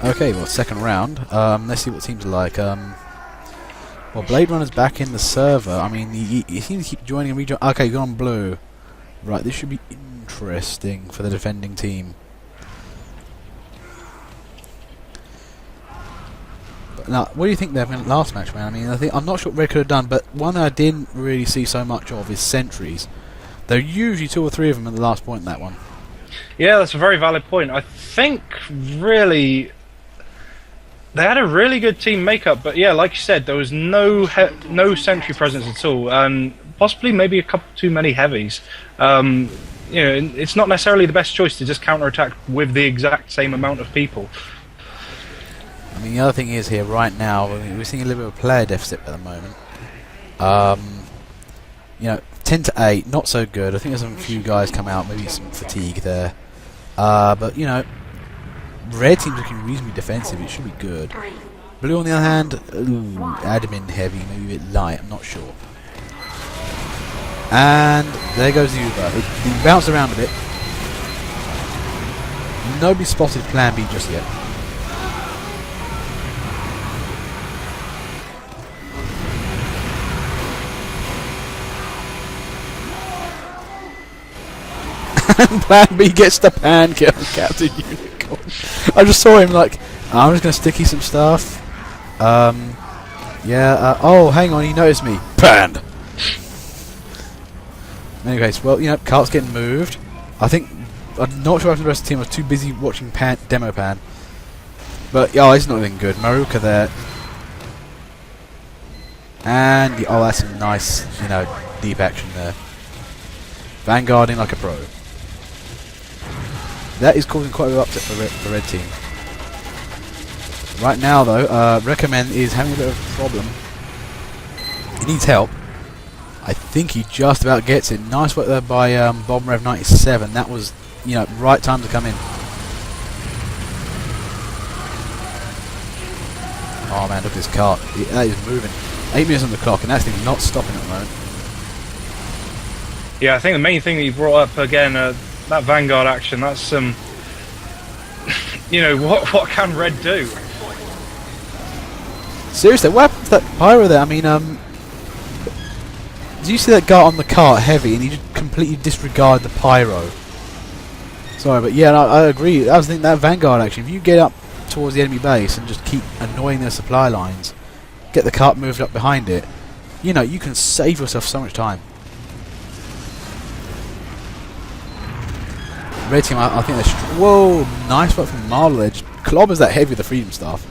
Okay, well, second round. Let's see what teams are like. Well, Blade Runner's back in the server. I mean, he seems to keep joining and rejoining. Okay, gone on blue. Right, this should be interesting for the defending team. But now, what do you think they have in the last match, man? I mean, I'm not sure what Red could have done, but one that I didn't really see so much of is sentries. There are usually 2 or 3 of them at the last point in that one. Yeah, that's a very valid point. I think, really, they had a really good team makeup, but yeah, like you said, there was no sentry presence at all, and possibly maybe a couple too many heavies. It's not necessarily the best choice to just counterattack with the exact same amount of people. I mean, the other thing is here right now, we're seeing a little bit of a player deficit at the moment. 10 to 8, not so good. I think there's a few guys come out, maybe some fatigue there. But red team's looking reasonably defensive. It should be good. Blue, on the other hand, admin heavy, maybe a bit light. I'm not sure. And there goes the Uber. He bounced around a bit. Nobody spotted Plan B just yet. And Plan B gets the pan kill, Captain Unicorn. I just saw him like, I'm just going to sticky some stuff. Oh, hang on, he noticed me. Panned! Anyways, well, cart's getting moved. I'm not sure if the rest of the team was too busy watching demo pan. But, it's not looking good. Maruka there. And, that's some nice, deep action there. Vanguarding like a pro. That is causing quite a bit of upset for the red team. Right now, though, Recommend is having a bit of a problem. He needs help. I think he just about gets it. Nice work there by Bob Rev 97. That was, right time to come in. Oh man, look at this cart. That is moving. 8 minutes on the clock, and that thing's not stopping at the moment. Yeah, I think the main thing that you brought up again, that Vanguard action, that's what can Red do? Seriously, what happened to that pyro there? I mean, did you see that guy on the cart heavy and he just completely disregarded the pyro? Sorry, but yeah, I agree. I was thinking that Vanguard action, if you get up towards the enemy base and just keep annoying their supply lines, get the cart moved up behind it, you can save yourself so much time. Red team, I think they're... Whoa, nice work from Marble Edge. Clobbers that heavy with the Freedom Staff.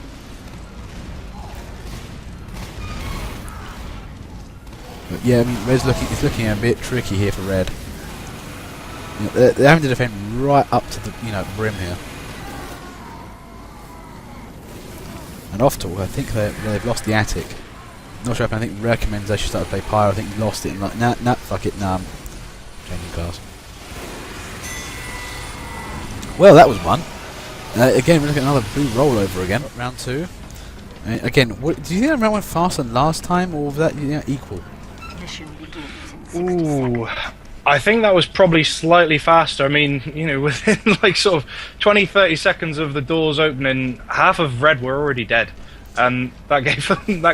But yeah, I mean, Red's looking a bit tricky here for Red. They're having to defend right up to the brim here. And off to, I think they've lost the attic. Not sure if I think recommends they should start to play Pyro. I think he lost it and like, nah, fuck it, nah, I'm changing class. Well, that was one. Again, we're looking at another blue rollover again. Round 2. Again, do you think that round went faster than last time, or was that equal? Ooh, I think that was probably slightly faster. I mean, within like sort of 20-30 seconds of the doors opening, half of Red were already dead, and that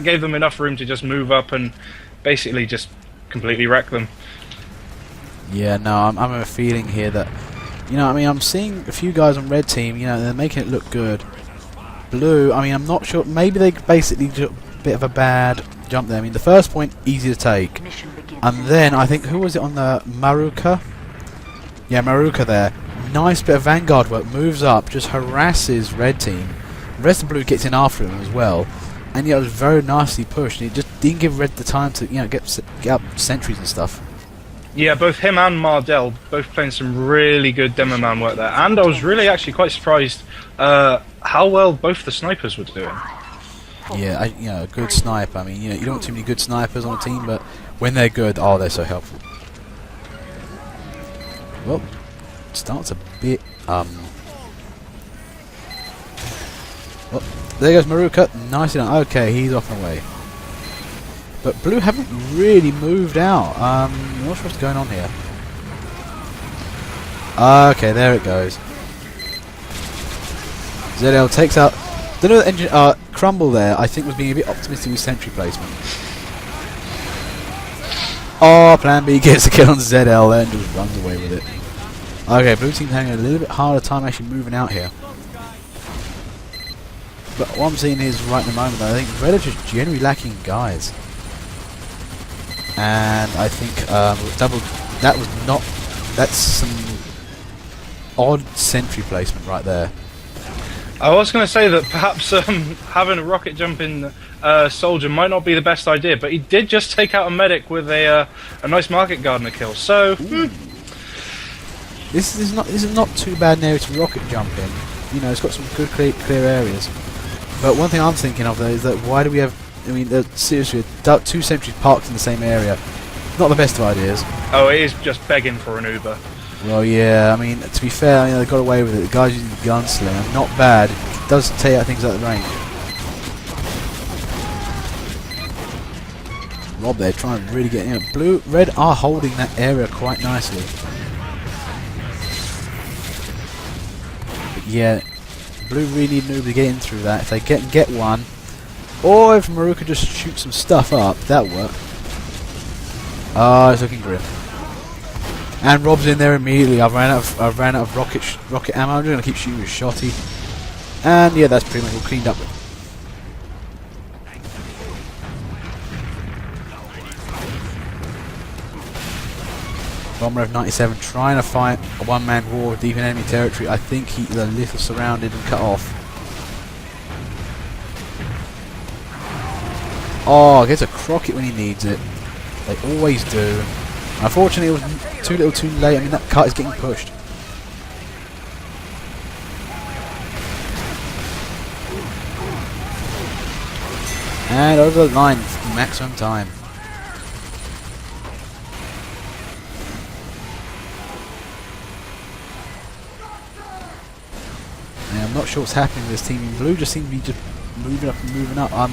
gave them enough room to just move up and basically just completely wreck them. Yeah, no, I'm a feeling here that. I mean, I'm seeing a few guys on Red team, they're making it look good. Blue, I mean, I'm not sure. Maybe they basically did a bit of a bad jump there. I mean, the first point, easy to take. And then, I think, who was it on the Maruka? Yeah, Maruka there. Nice bit of Vanguard work. Moves up, just harasses Red team. The rest of Blue gets in after him as well. And, it was very nicely pushed. And it just didn't give Red the time to, get up sentries and stuff. Yeah, both him and Mardell both playing some really good demo man work there, and I was really actually quite surprised how well both the snipers were doing. Yeah, a good sniper. I mean, you don't want too many good snipers on a team, but when they're good, they're so helpful. Well, it starts a bit. Well, There goes Maruka. Nicely done. Okay, he's off and away. But blue haven't really moved out. I'm not sure what's going on here. Okay, there it goes. ZL takes out... Don't know the engine... Crumble there, I think, was being a bit optimistic with sentry placement. Oh, Plan B gets a kill on ZL there and just runs away with it. Okay, blue team's having a little bit harder time actually moving out here. But what I'm seeing is right in the moment, I think red are just generally lacking guys. And I think that was not... That's some odd sentry placement right there. I was going to say that perhaps having a rocket jump in soldier might not be the best idea, but he did just take out a medic with a nice market gardener kill. So this is not too bad an area to rocket jump in. You know, it's got some good clear areas. But one thing I'm thinking of though is that why do we have? I mean, seriously, two sentries parked in the same area. Not the best of ideas. Oh, it is just begging for an Uber. Well, yeah, I mean, to be fair, they got away with it. The guy's using the gunslinger, not bad. It does take out things out of range. Rob there trying to really get in. Red are holding that area quite nicely. But yeah, blue really need Noob to get in through that. If they get one, or if Maruka just shoots some stuff up, that'll work. It's looking grim. And Rob's in there immediately. I've ran out of rocket ammo. I'm just gonna keep shooting with shotty. And yeah, that's pretty much all cleaned up. Bomber F-97 trying to fight a one-man war deep in enemy territory. I think he's a little surrounded and cut off. Oh, gets a Crockett when he needs it. They always do. Unfortunately, it was too little too late. I mean, that cart is getting pushed. And over the line for maximum time. Now, I'm not sure what's happening with this team. Blue just seems to be just moving up and moving up.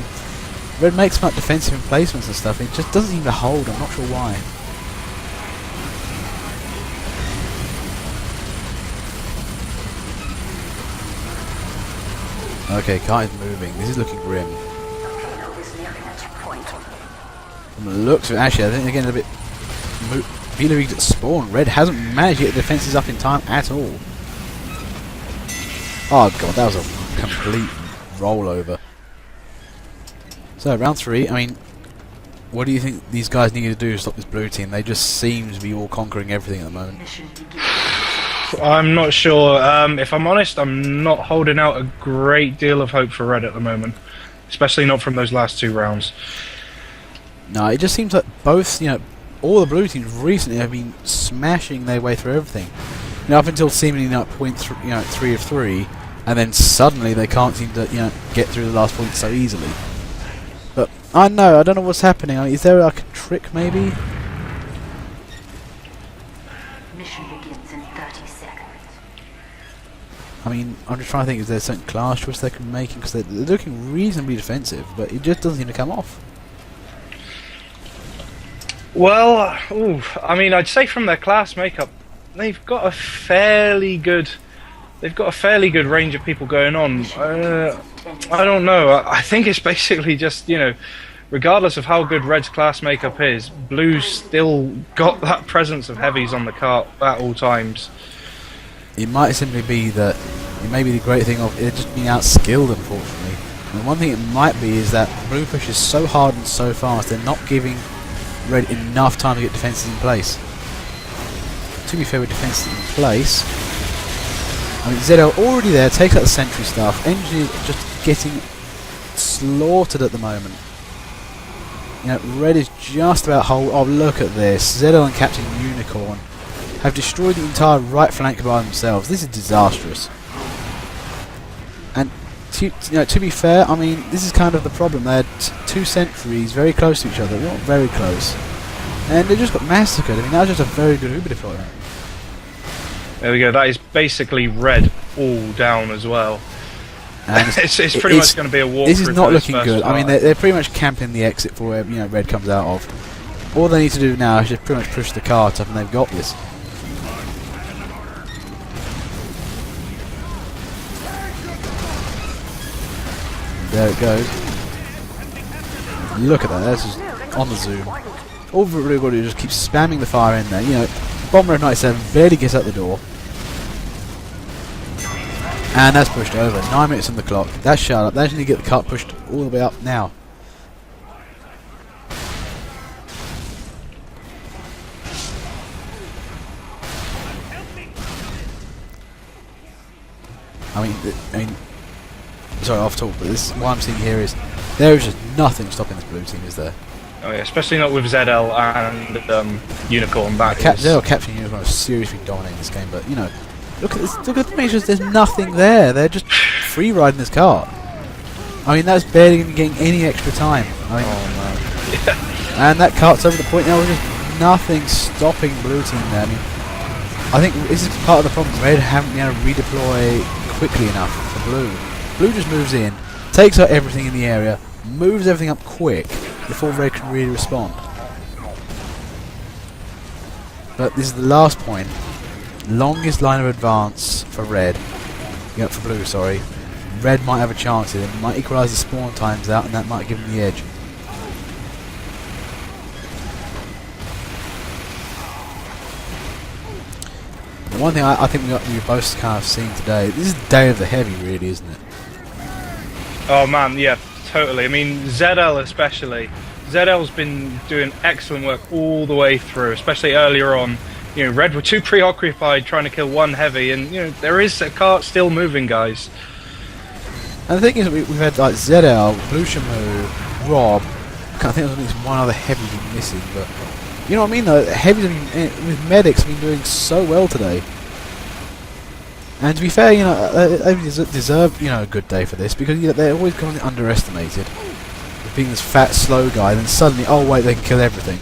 Red makes smart defensive emplacements and stuff. It just doesn't seem to hold. I'm not sure why. Okay, kite is moving. This is looking grim. From the looks of it, actually, I think they're getting a bit... Villerig at spawn. Red hasn't managed to get the defences up in time at all. Oh god, that was a complete rollover. So, round 3, I mean, what do you think these guys need to do to stop this blue team? They just seem to be all conquering everything at the moment. I'm not sure. If I'm honest, I'm not holding out a great deal of hope for red at the moment. Especially not from those last 2 rounds. No, it just seems like both, all the blue teams recently have been smashing their way through everything. Up until seemingly point 3 of 3, and then suddenly they can't seem to, get through the last point so easily. But I don't know what's happening. Is there like a trick maybe? Mission begins in 30 seconds. I mean, I'm just trying to think, is there certain class choice they can make? Because they're looking reasonably defensive, but it just doesn't seem to come off. Well, I mean, I'd say from their class makeup, they've got a fairly good range of people going on. I don't know. I think it's basically just, regardless of how good Red's class makeup is, Blue's still got that presence of heavies on the cart at all times. It might simply be that it may be the great thing of it just being outskilled, unfortunately. And one thing it might be is that Blue pushes so hard and so fast, they're not giving Red enough time to get defences in place. To be fair, with defences in place, I mean, ZL already there, takes out the sentry stuff. Engineer just getting slaughtered at the moment. Red is just about whole. Oh, look at this. ZL and Captain Unicorn have destroyed the entire right flank by themselves. This is disastrous. And to be fair, I mean, this is kind of the problem. They had 2 sentries very close to each other, not very close, and they just got massacred. I mean, that was just a very good Uber deployment. There we go. That is basically red all down as well. And it's pretty much going to be a walk. This is not looking good. I mean, they're pretty much camping the exit for where red comes out of. All they need to do now is just pretty much push the cart up, and they've got this. There it goes. Look at that. That's just on the zoom. All we've really got to do is just keep spamming the fire in there. You know, Bomber of 97 barely gets out the door. And that's pushed over. 9 minutes on the clock. That's shut up. That's going to get the cart pushed all the way up now. I mean, sorry, off talk, but this what I'm seeing here is there is just nothing stopping this blue team, is there? Oh yeah, especially not with ZL and Unicorn. That ZL Captain Unicorn is seriously dominating this game, but you know, look at this. Look at the measures. There's nothing there. They're just free riding this car. I mean, that's barely even getting any extra time. I mean, oh man. Yeah. And that cart's over the point now. There's just nothing stopping blue team there. I mean, I think this is part of the problem. Red haven't been able to redeploy quickly enough for blue. Blue just moves in, takes out everything in the area, moves everything up quick before red can really respond. But this is the last point. Longest line of advance for red. Yeah, for blue, sorry. Red might have a chance here. It might equalise the spawn times out, and that might give them the edge. The one thing I think we've both kind of seen today, this is the day of the heavy, really, isn't it? Oh man, yeah, totally. I mean, ZL especially. ZL's been doing excellent work all the way through, especially earlier on. You know, Red were too preoccupied trying to kill one heavy, and you know there is a cart still moving, guys. And the thing is, we've had like ZL, Blue Shamu, Rob. I think there's at least one other heavy been missing, but you know what I mean? Though heavies have been, with medics have been doing so well today. And to be fair, you know, they deserve, you know, a good day for this, because you know, they're always kind of underestimated. Being this fat, slow guy, then suddenly, oh wait, they can kill everything.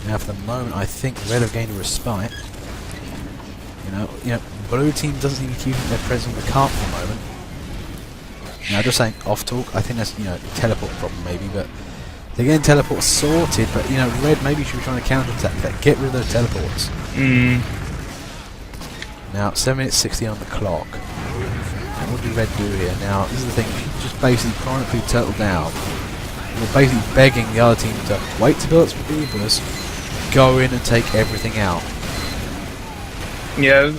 Now, for the moment, I think Red have gained a respite. You know, blue team doesn't seem to keep their presence on the cart for the moment. Now, just saying, off talk, I think that's, you know, teleport problem maybe, but they're getting teleports sorted, but, you know, Red maybe should be trying to counter-attack that, get rid of those teleports. Now, 7 minutes 60 on the clock. And what do Red do here? Now, this is the thing, if you just basically chronically turtle down, you're basically begging the other team to wait to build up some Ubers, go in and take everything out. Yeah,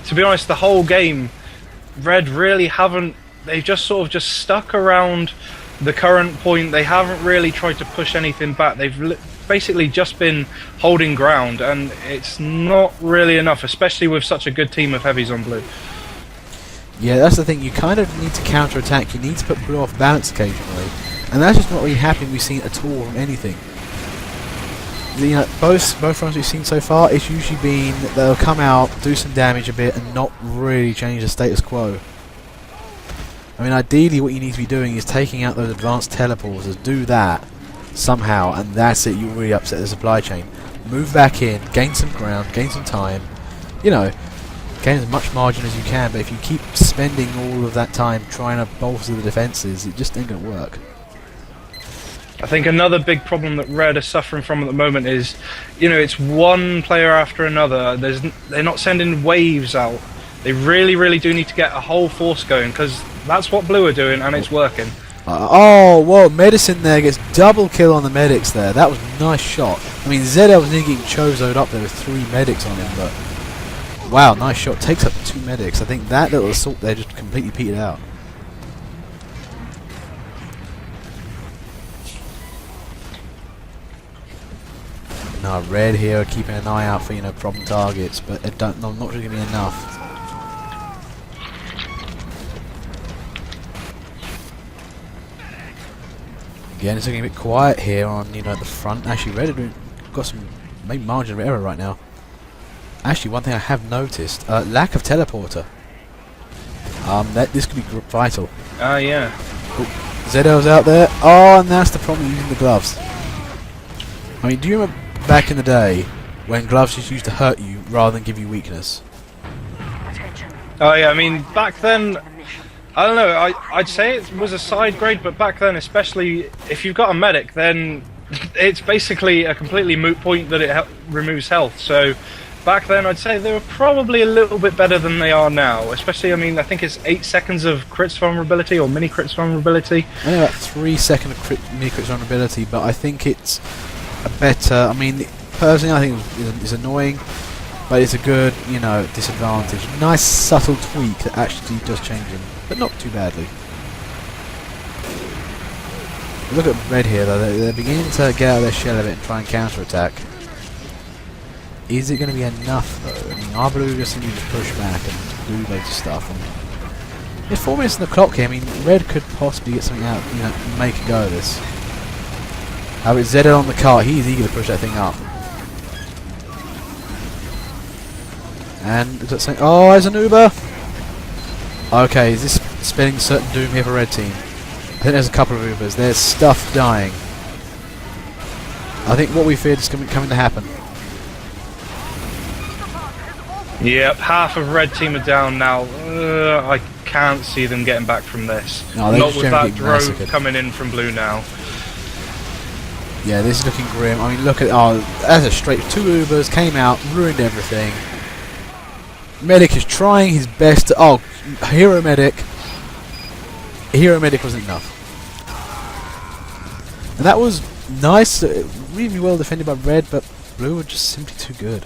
to be honest, the whole game, Red really haven't. They've just sort of just stuck around the current point. They haven't really tried to push anything back. They've basically just been holding ground, and it's not really enough, especially with such a good team of heavies on blue. Yeah, that's the thing. You kind of need to counter-attack. You need to put blue off balance occasionally, and that's just not really happening. We've seen at all from anything. You know, both runs we've seen so far, it's usually been that they'll come out, do some damage a bit, and not really change the status quo. I mean, ideally what you need to be doing is taking out those advanced teleporters, do that somehow, and that's it, you really upset the supply chain. Move back in, gain some ground, gain some time, you know, gain as much margin as you can, but if you keep spending all of that time trying to bolster the defences, it just ain't going to work. I think another big problem that Red are suffering from at the moment is, you know, it's one player after another. They're not sending waves out. They really, really do need to get a whole force going, because that's what Blue are doing, and it's working. Oh, whoa, Medicine there gets double kill on the medics there. That was a nice shot. I mean, ZL was nearly getting chozoed up there with 3 medics on him, but wow, nice shot. Takes up 2 medics. I think that little assault there just completely petered out. Now, Red here keeping an eye out for, you know, problem targets, but it not really going to be enough. Again, it's looking a bit quiet here on, you know, the front. Actually, Red have got some maybe margin of error right now. Actually, one thing I have noticed, lack of teleporter. This could be vital. Yeah. Oh, ZL's out there. Oh, and that's the problem using the gloves. I mean, do you remember back in the day when gloves just used to hurt you rather than give you weakness? Attention. Oh yeah, I mean, back then, I don't know, I'd say it was a side grade, but back then, especially if you've got a medic, then it's basically a completely moot point that it removes health. So back then, I'd say they were probably a little bit better than they are now. Especially, I mean, I think it's 8 seconds of crits vulnerability or mini crits vulnerability. I know about 3 seconds of mini crits vulnerability, but I think it's a better. I mean, personally, I think it's annoying, but it's a good, you know, disadvantage. Nice subtle tweak that actually does change them, but not too badly. Look at red here, though. They're beginning to get out of their shell a bit and try and counter-attack. Is it going to be enough, though? I mean, our blue just seems to push back and do loads of stuff. And there's 4 minutes on the clock here. I mean, red could possibly get something out, you know, make a go of this. How about Zed on the cart? He's eager to push that thing up. And is that saying, oh, there's an Uber. Okay, is this spelling certain doom here for red team? I think there's a couple of Ubers. There's stuff dying. I think what we feared is coming to happen. Yep, half of red team are down now. I can't see them getting back from this. No, not with that getting drove massacred. coming in from blue now. Yeah, this is looking grim. I mean, look at that's a straight 2 Ubers came out, ruined everything. Medic is trying his best to Hero Medic. Hero Medic wasn't enough. And that was nice, really well defended by red, but blue were just simply too good.